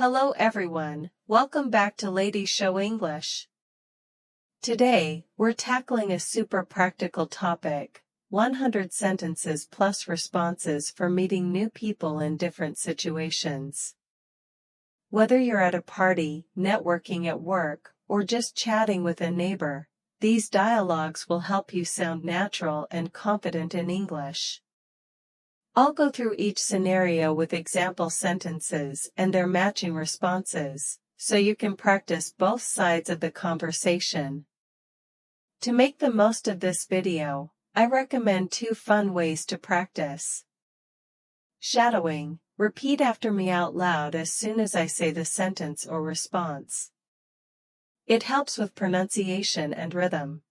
Hello everyone, welcome back to Lady Show English. Today, we're tackling a super practical topic, 100 sentences plus responses for meeting new people in different situations. Whether you're at a party, networking at work, or just chatting with a neighbor, these dialogues will help you sound natural and confident in English. I'll go through each scenario with example sentences and their matching responses, so you can practice both sides of the conversation. To make the most of this video, I recommend 2 fun ways to practice. Shadowing. Repeat after me out loud as soon as I say the sentence or response. It helps with pronunciation and rhythm.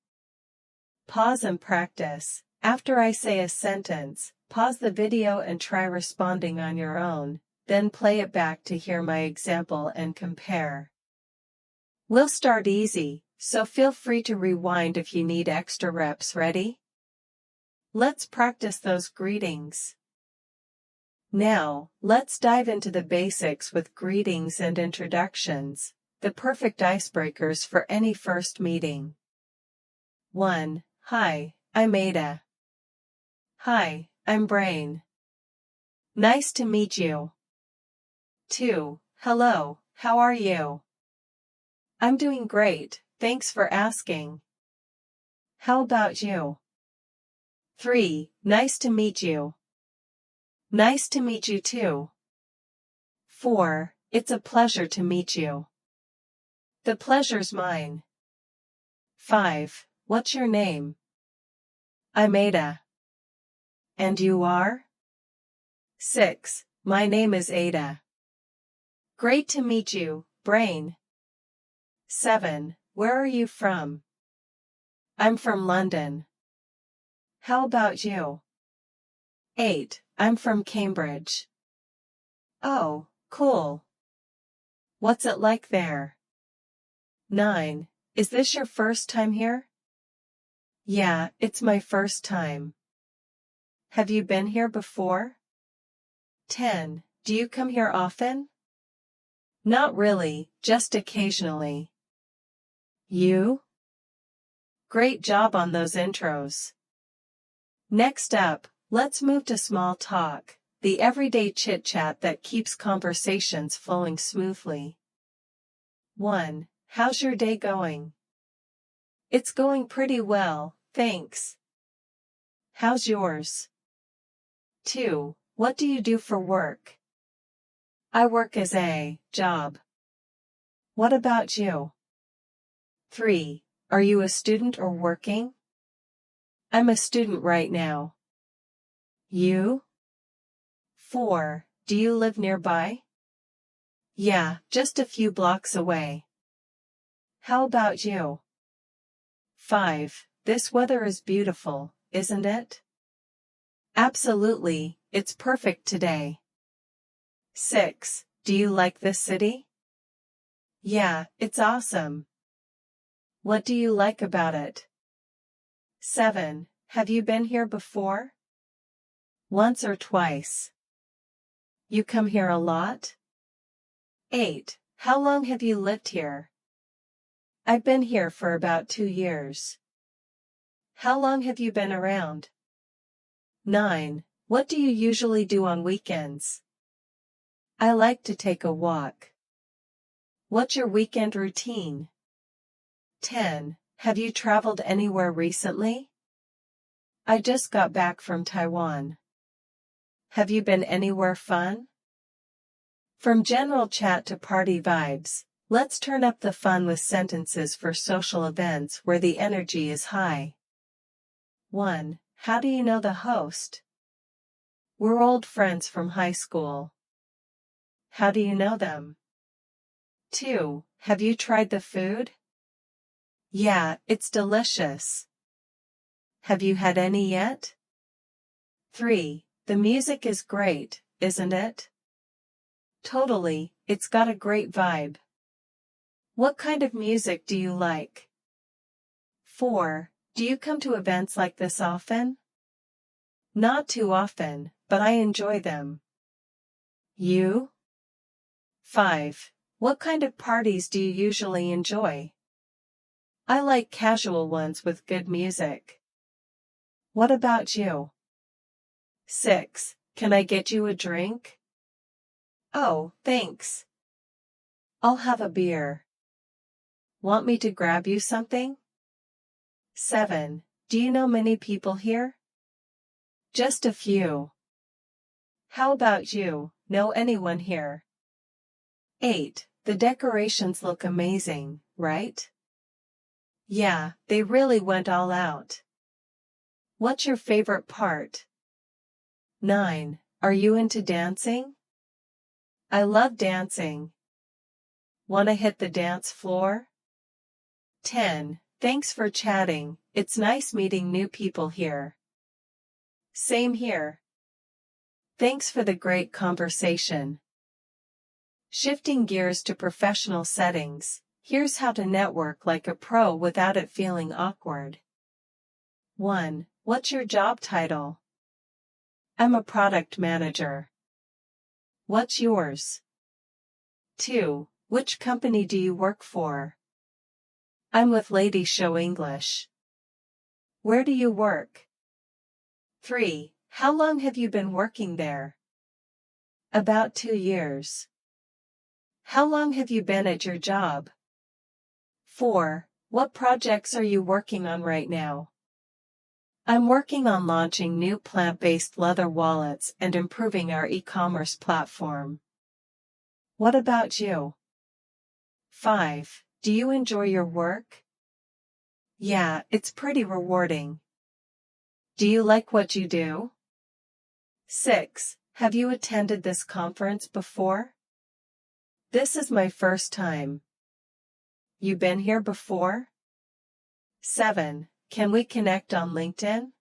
Pause and practice. After I say a sentence, pause the video and try responding on your own, then play it back to hear my example and compare. We'll start easy, so feel free to rewind if you need extra reps. Ready? Let's practice those greetings. Now, let's dive into the basics with greetings and introductions, the perfect icebreakers for any first meeting. 1. Hi, I'm Ada. Hi, I'm Brain. Nice to meet you. 2. Hello, how are you? I'm doing great, thanks for asking. How about you? 3. Nice to meet you. Nice to meet you too. 4. It's a pleasure to meet you. The pleasure's mine. 5. What's your name? I'm Ada. And you are? 6. My name is Ada. Great to meet you, Brain. 7. Where are you from? I'm from London. How about you? 8. I'm from Cambridge. Oh, cool. What's it like there? 9. Is this your first time here? Yeah, it's my first time. Have you been here before? 10. Do you come here often? Not really, just occasionally. You? Great job on those intros. Next up, let's move to small talk, the everyday chit-chat that keeps conversations flowing smoothly. 1. How's your day going? It's going pretty well, thanks. How's yours? 2. What do you do for work? I work as a job. What about you? 3. Are you a student or working? I'm a student right now. You? 4. Do you live nearby? Yeah, just a few blocks away. How about you? 5. This weather is beautiful, isn't it? Absolutely, it's perfect today. 6. Do you like this city? Yeah, it's awesome. What do you like about it? 7. Have you been here before? Once or twice. You come here a lot? 8. How long have you lived here? I've been here for about 2 years. How long have you been around? 9. What do you usually do on weekends? I like to take a walk. What's your weekend routine? 10. Have you traveled anywhere recently? I just got back from Taiwan. Have you been anywhere fun? From general chat to party vibes, let's turn up the fun with sentences for social events where the energy is high. 1. How do you know the host? We're old friends from high school. How do you know them? 2. Have you tried the food? Yeah, it's delicious. Have you had any yet? 3. The music is great, isn't it? Totally, it's got a great vibe. What kind of music do you like? 4. Do you come to events like this often? Not too often, but I enjoy them. You? 5. What kind of parties do you usually enjoy? I like casual ones with good music. What about you? 6. Can I get you a drink? Oh, thanks. I'll have a beer. Want me to grab you something? 7. Do you know many people here? Just a few. How about you, know anyone here? 8. The decorations look amazing, right? Yeah, they really went all out. What's your favorite part? 9. Are you into dancing? I love dancing. Wanna hit the dance floor? 10. Thanks for chatting, it's nice meeting new people here. Same here. Thanks for the great conversation. Shifting gears to professional settings, here's how to network like a pro without it feeling awkward. 1. What's your job title? I'm a product manager. What's yours? 2. Which company do you work for? I'm with Lady Show English. Where do you work? 3. How long have you been working there? About 2 years. How long have you been at your job? 4. What projects are you working on right now? I'm working on launching new plant-based leather wallets and improving our e-commerce platform. What about you? 5. Do you enjoy your work? Yeah, it's pretty rewarding. Do you like what you do? 6. Have you attended this conference before? This is my first time. You been here before? 7. Can we connect on LinkedIn?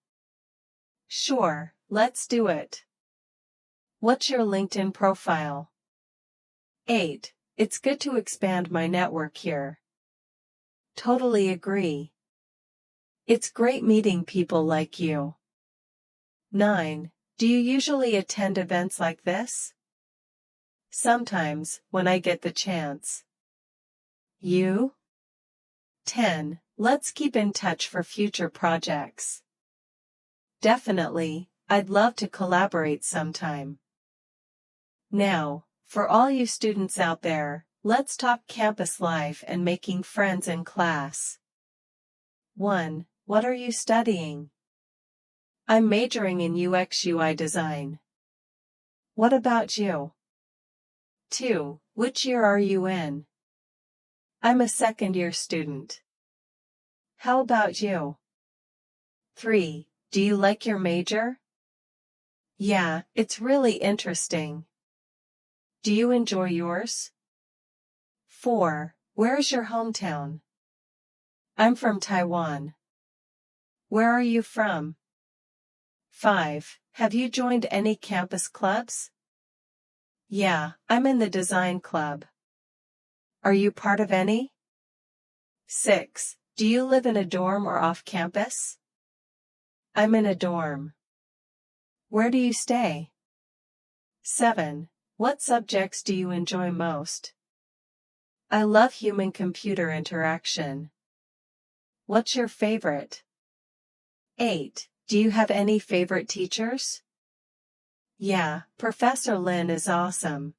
Sure, let's do it. What's your LinkedIn profile? 8. It's good to expand my network here. Totally agree. It's great meeting people like you. 9. Do you usually attend events like this? Sometimes, when I get the chance. You? 10. Let's keep in touch for future projects. Definitely, I'd love to collaborate sometime. Now, for all you students out there, let's talk campus life and making friends in class. 1. What are you studying? I'm majoring in UX/UI design. What about you? 2. Which year are you in? I'm a second-year student. How about you? 3. Do you like your major? Yeah, it's really interesting. Do you enjoy yours? 4. Where is your hometown? I'm from Taiwan. Where are you from? 5. Have you joined any campus clubs? Yeah, I'm in the design club. Are you part of any? 6. Do you live in a dorm or off campus? I'm in a dorm. Where do you stay? 7. What subjects do you enjoy most? I love human-computer interaction. What's your favorite? 8. Do you have any favorite teachers? Yeah, Professor Lin is awesome.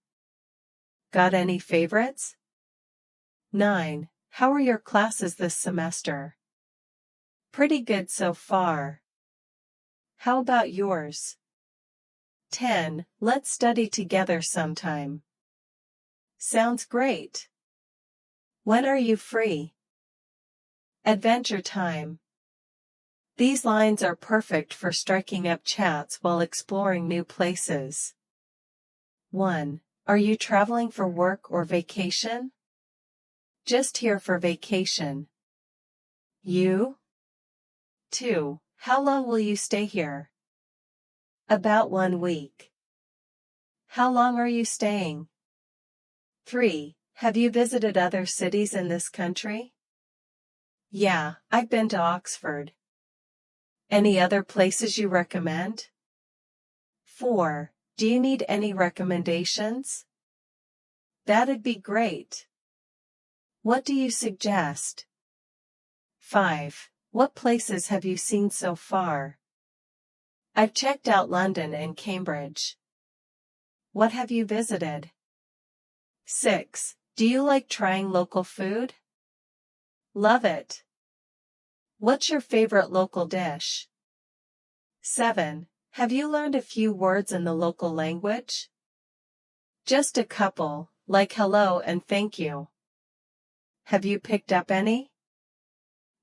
Got any favorites? 9. How are your classes this semester? Pretty good so far. How about yours? 10. Let's study together sometime. Sounds great. When are you free? Adventure time. These lines are perfect for striking up chats while exploring new places. 1. Are you traveling for work or vacation? Just here for vacation. You? 2. How long will you stay here? About 1 week. How long are you staying? 3. Have you visited other cities in this country? Yeah, I've been to Oxford. Any other places you recommend? 4. Do you need any recommendations? That'd be great. What do you suggest? 5. What places have you seen so far? I've checked out London and Cambridge. What have you visited? 6. Do you like trying local food? Love it. What's your favorite local dish? 7. Have you learned a few words in the local language? Just a couple, like hello and thank you. Have you picked up any?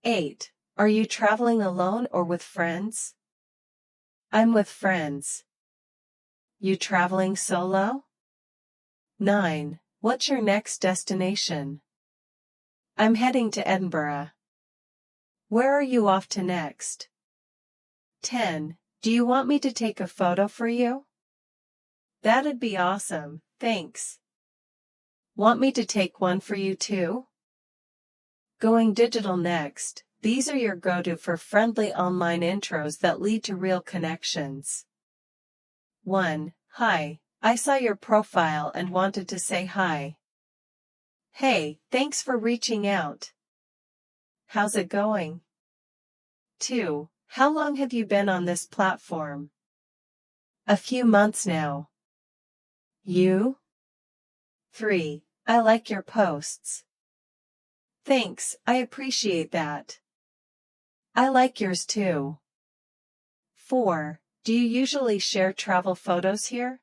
8. Are you traveling alone or with friends? I'm with friends. You traveling solo? 9. What's your next destination? I'm heading to Edinburgh. Where are you off to next? 10. Do you want me to take a photo for you? That'd be awesome, thanks. Want me to take one for you too? Going digital next. These are your go-to for friendly online intros that lead to real connections. 1. Hi, I saw your profile and wanted to say hi. Hey, thanks for reaching out. How's it going? 2. How long have you been on this platform? A few months now. You? 3. I like your posts. Thanks, I appreciate that. I like yours too. 4. Do you usually share travel photos here?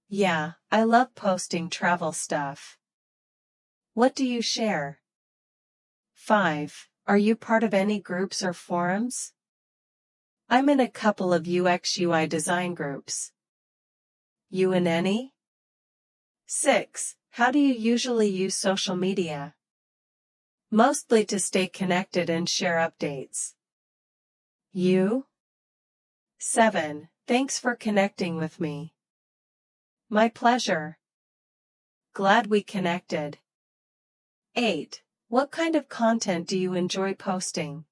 Yeah, I love posting travel stuff. What do you share? 5. Are you part of any groups or forums? I'm in a couple of UX/UI design groups. You in any? 6. How do you usually use social media? Mostly to stay connected and share updates. You? 7. Thanks for connecting with me. My pleasure. Glad we connected. 8. What kind of content do you enjoy posting?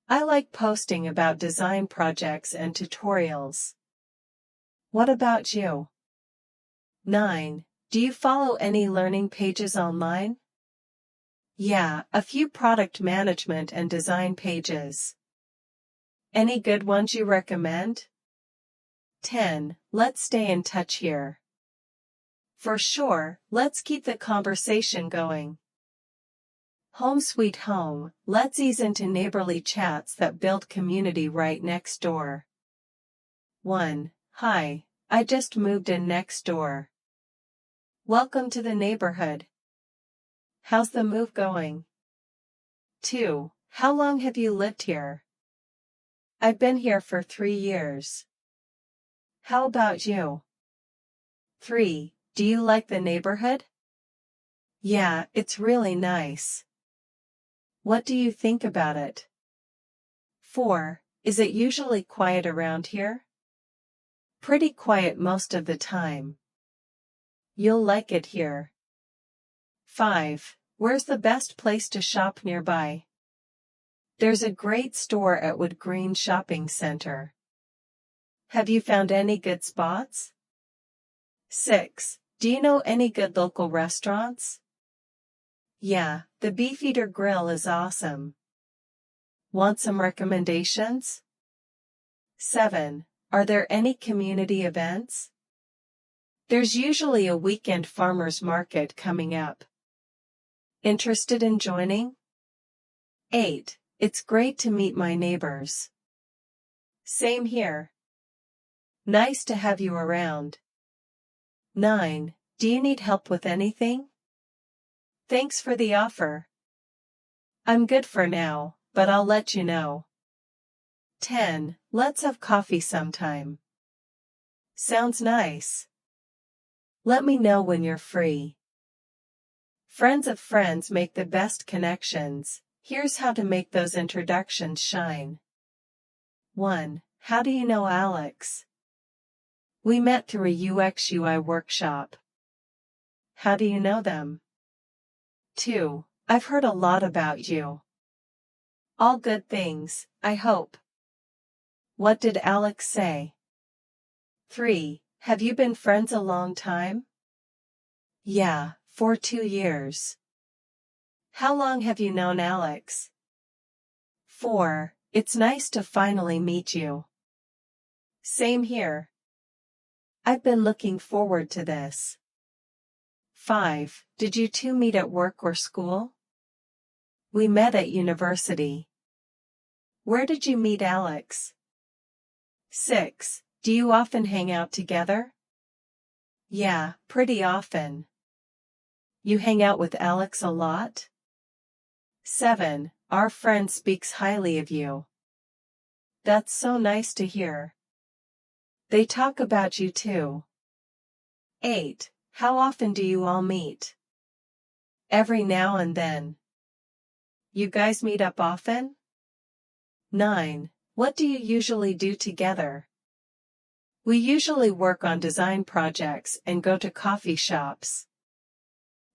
I like posting about design projects and tutorials. What about you? 9. Do you follow any learning pages online? Yeah, a few product management and design pages. Any good ones you recommend? 10. Let's stay in touch here. For sure, let's keep the conversation going. Home sweet home, let's ease into neighborly chats that build community right next door. 1. Hi, I just moved in next door. Welcome to the neighborhood. How's the move going? 2. How long have you lived here? I've been here for 3 years. How about you? 3. Do you like the neighborhood? Yeah, it's really nice. What do you think about it? 4. Is it usually quiet around here? Pretty quiet most of the time. You'll like it here. 5. Where's the best place to shop nearby? There's a great store at Wood Green Shopping Center. Have you found any good spots? 6. Do you know any good local restaurants? Yeah, the Beefeater Grill is awesome. Want some recommendations? 7. Are there any community events? There's usually a weekend farmers market coming up. Interested in joining? 8. It's great to meet my neighbors. Same here. Nice to have you around. 9. Do you need help with anything? Thanks for the offer. I'm good for now, but I'll let you know. 10. Let's have coffee sometime. Sounds nice. Let me know when you're free. Friends of friends make the best connections. Here's how to make those introductions shine. 1. How do you know Alex? We met through a UX/UI workshop. How do you know them? 2. I've heard a lot about you. All good things, I hope. What did Alex say? 3. Have you been friends a long time? Yeah, for 2 years. How long have you known Alex? 4. It's nice to finally meet you. Same here. I've been looking forward to this. 5. Did you two meet at work or school? We met at university. Where did you meet Alex? 6. Do you often hang out together? Yeah, pretty often. You hang out with Alex a lot? 7. Our friend speaks highly of you. That's so nice to hear. They talk about you too. 8. How often do you all meet? Every now and then. You guys meet up often? 9. What do you usually do together? We usually work on design projects and go to coffee shops.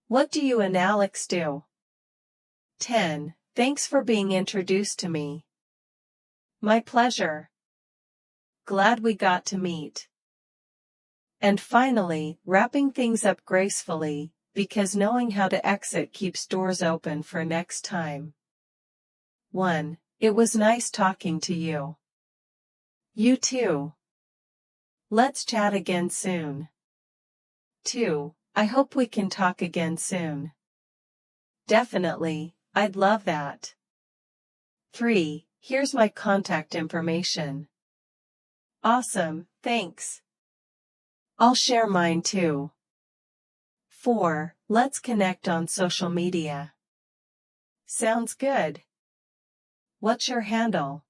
What do you and Alex do? 10. Thanks for being introduced to me. My pleasure. Glad we got to meet. And finally, wrapping things up gracefully, because knowing how to exit keeps doors open for next time. 1. It was nice talking to you. You too. Let's chat again soon. 2. I hope we can talk again soon. Definitely, I'd love that. 3. Here's my contact information. Awesome, thanks. I'll share mine too. 4. Let's connect on social media. Sounds good. What's your handle?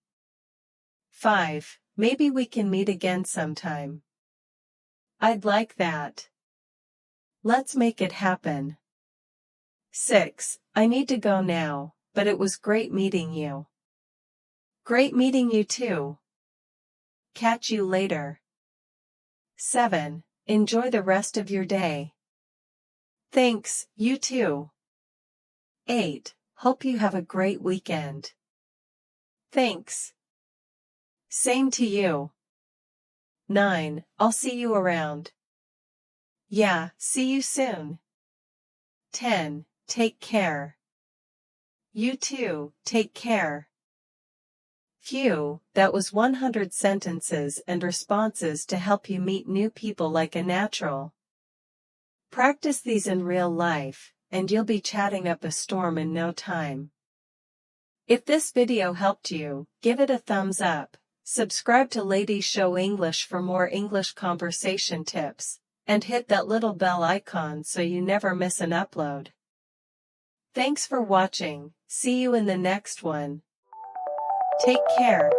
5. Maybe we can meet again sometime. I'd like that. Let's make it happen. 6. I need to go now, but it was great meeting you. Great meeting you too. Catch you later. 7. Enjoy the rest of your day. Thanks, you too. 8. Hope you have a great weekend. Thanks. Same to you. 9. I'll see you around. Yeah, see you soon. 10. Take care. You too, take care. Phew, that was 100 sentences and responses to help you meet new people like a natural. Practice these in real life, and you'll be chatting up a storm in no time. If this video helped you, give it a thumbs up, subscribe to Ladies Show English for more English conversation tips, and hit that little bell icon so you never miss an upload. Thanks for watching, see you in the next one. Take care.